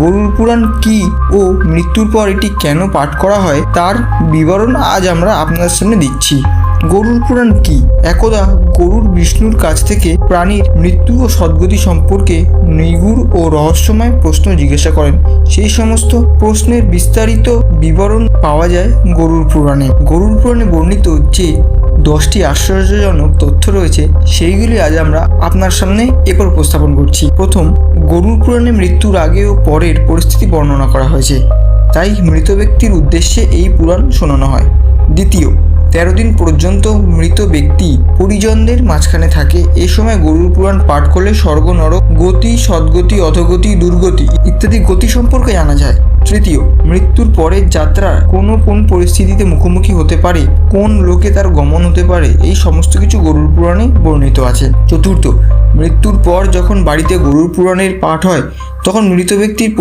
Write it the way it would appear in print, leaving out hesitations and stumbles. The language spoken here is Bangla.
গরুড় পুরাণ কি ও মৃত্যুর পর এটি কেন পাঠ করা হয় তার বিবরণ আজ আমরা আপনাদের সামনে দিচ্ছি। গরুড় পুরাণ কি? একদা গরুড় বিষ্ণুর কাছ থেকে প্রাণীর মৃত্যু ও সদ্গতি সম্পর্কে নিগূঢ় ও রহস্যময় প্রশ্ন জিজ্ঞাসা করেন। সেই সমস্ত প্রশ্নের বিস্তারিত বিবরণ পাওয়া যায় গরুড় পুরাণে। গরুড় পুরাণে বর্ণিত যে 10টি আশ্চর্যজনক তথ্য রয়েছে সেইগুলি আজ আমরা আপনার সামনে এরপর উপস্থাপন করছি। প্রথম, গরুড় পুরাণে মৃত্যুর আগে ও পরের পরিস্থিতি বর্ণনা করা হয়েছে, তাই মৃত ব্যক্তির উদ্দেশ্যে এই পুরাণ শোনানো হয়। দ্বিতীয়, 13 দিন পর্যন্ত মৃত ব্যক্তি পরিজনদের মাঝখানে থাকে। এ সময় গরুড় পুরাণ পাঠ করলে স্বর্গ, নরক, গতি, সদ্গতি, অধোগতি, দুর্গতি ইত্যাদি গতি সম্পর্কে জানা যায়। তৃতীয়, মৃত্যুর পরের যাত্রা কোন পরিস্থিতিতে মুখোমুখি হতে পারে, কোন লোকে তার গমন হতে পারে, এই সমস্ত কিছু গরুড় পুরাণে বর্ণিত আছে। চতুর্থ, মৃত্যুর পর যখন বাড়িতে গরুড় পুরাণের পাঠ হয় তখন মৃত ব্যক্তির